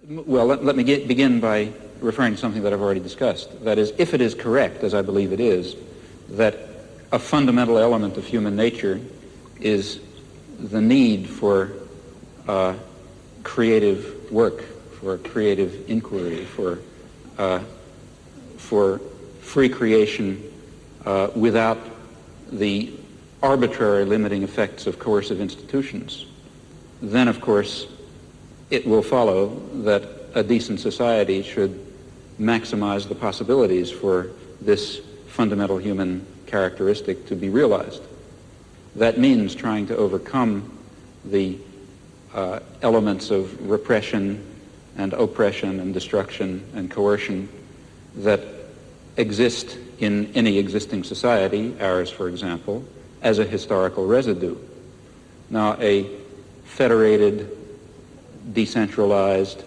Well, let me begin by referring to something that I've already discussed. That is, if it is correct, as I believe it is, that a fundamental element of human nature is the need for creative work, for creative inquiry, for free creation without the arbitrary limiting effects of coercive institutions, then of course it will follow that a decent society should maximize the possibilities for this fundamental human characteristic to be realized. That means trying to overcome the elements of repression and oppression and destruction and coercion that exist in any existing society, ours for example, as a historical residue. Now, a federated, decentralized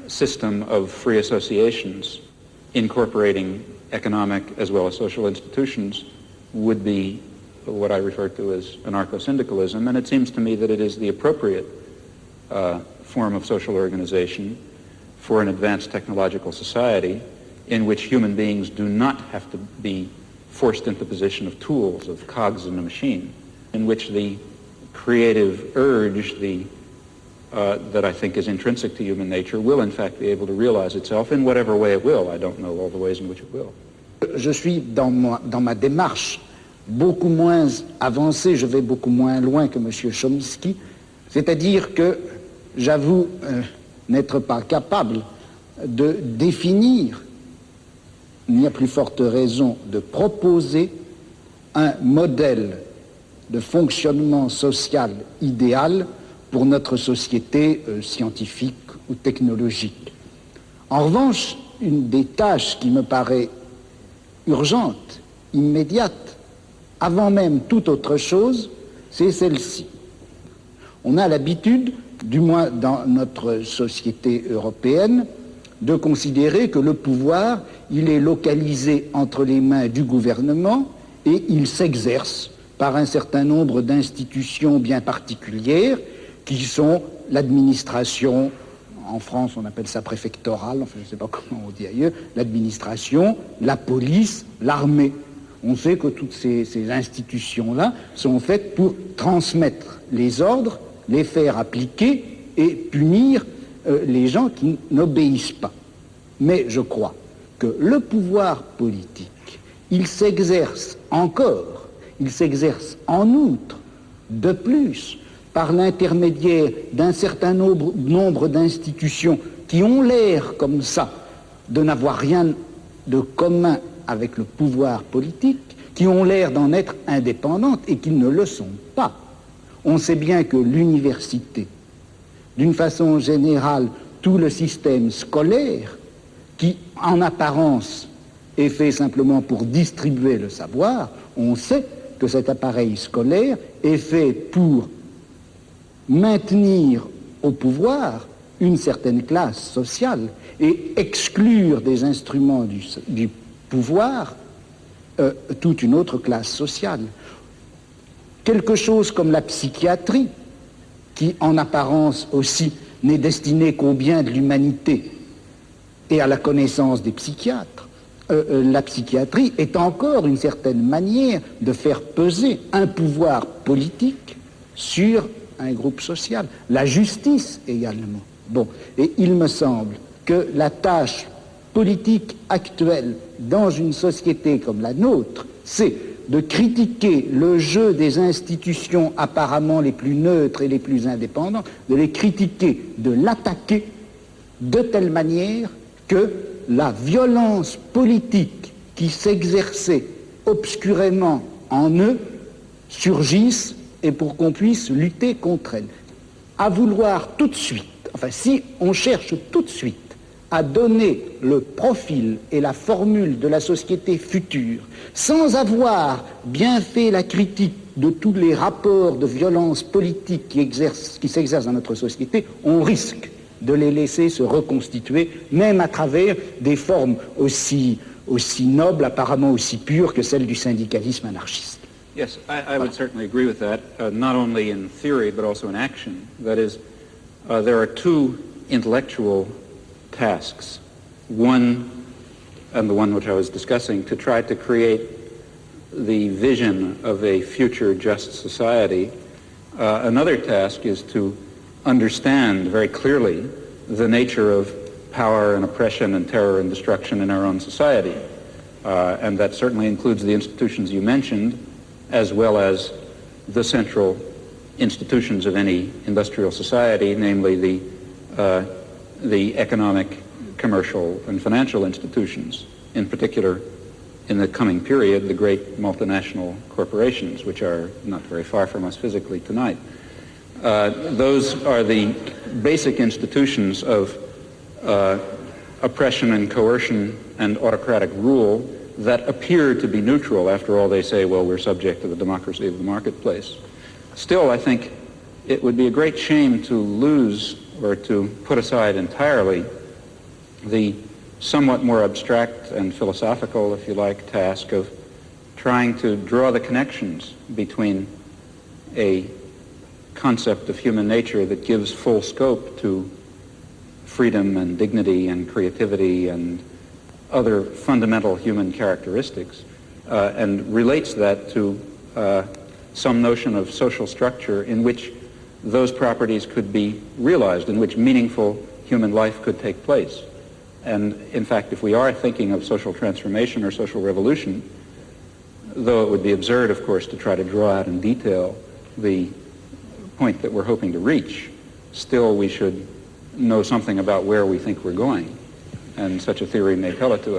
system of free associations incorporating economic as well as social institutions would be what I refer to as anarcho-syndicalism, and it seems to me that it is the appropriate form of social organization for an advanced technological society in which human beings do not have to be forced into the position of tools, of cogs in a machine, in which the creative urge, that I think is intrinsic to human nature, will in fact be able to realize itself in whatever way it will. I don't know all the ways in which it will. Je suis dans ma démarche beaucoup moins avancée, je vais beaucoup moins loin que M. Chomsky, c'est-à-dire que j'avoue n'être pas capable de définir, ni à plus forte raison de proposer un modèle de fonctionnement social idéal pour notre société scientifique ou technologique. En revanche, une des tâches qui me paraît urgente, immédiate, avant même toute autre chose, c'est celle-ci. On a l'habitude, du moins dans notre société européenne, de considérer que le pouvoir, il est localisé entre les mains du gouvernement et il s'exerce par un certain nombre d'institutions bien particulières qui sont l'administration, en France on appelle ça préfectorale, enfin je ne sais pas comment on dit ailleurs, l'administration, la police, l'armée. On sait que toutes ces institutions-là sont faites pour transmettre les ordres, les faire appliquer et punir les gens qui n'obéissent pas. Mais je crois que le pouvoir politique, il s'exerce encore, il s'exerce en outre, de plus, par l'intermédiaire d'un certain nombre d'institutions qui ont l'air comme ça de n'avoir rien de commun avec le pouvoir politique, qui ont l'air d'en être indépendantes et qui ne le sont pas. On sait bien que l'université, d'une façon générale, tout le système scolaire, qui en apparence est fait simplement pour distribuer le savoir, on sait que cet appareil scolaire est fait pour maintenir au pouvoir une certaine classe sociale et exclure des instruments du pouvoir toute une autre classe sociale. Quelque chose comme la psychiatrie, qui en apparence aussi n'est destinée qu'au bien de l'humanité et à la connaissance des psychiatres, la psychiatrie est encore une certaine manière de faire peser un pouvoir politique sur un groupe social. La justice également. Bon, et il me semble que la tâche politique actuelle dans une société comme la nôtre, c'est de critiquer le jeu des institutions apparemment les plus neutres et les plus indépendantes, de les critiquer, de l'attaquer de telle manière que la violence politique qui s'exerçait obscurément en eux surgisse et pour qu'on puisse lutter contre elle. À vouloir tout de suite, enfin si on cherche tout de suite à donner le profil et la formule de la société future, sans avoir bien fait la critique de tous les rapports de violence politique qui s'exercent dans notre société, on risque de les laisser se reconstituer, même à travers des formes aussi nobles, apparemment aussi pures que celles du syndicalisme anarchiste. Yes, I would certainly agree with that, not only in theory but also in action. That is, there are two intellectual tasks. One, and the one which I was discussing, to try to create the vision of a future just society. Another task is to understand very clearly the nature of power and oppression and terror and destruction in our own society. And that certainly includes the institutions you mentioned, as well as the central institutions of any industrial society, namely the economic, commercial, and financial institutions, in particular, in the coming period, the great multinational corporations, which are not very far from us physically tonight. Those are the basic institutions of oppression and coercion and autocratic rule that appear to be neutral. After all, they say, well, we're subject to the democracy of the marketplace. Still, I think it would be a great shame to lose or to put aside entirely the somewhat more abstract and philosophical, if you like, task of trying to draw the connections between a concept of human nature that gives full scope to freedom and dignity and creativity and other fundamental human characteristics, and relates that to some notion of social structure in which those properties could be realized, in which meaningful human life could take place. And in fact, if we are thinking of social transformation or social revolution, though it would be absurd, of course, to try to draw out in detail the point that we're hoping to reach, still we should know something about where we think we're going, and such a theory may tell it to us.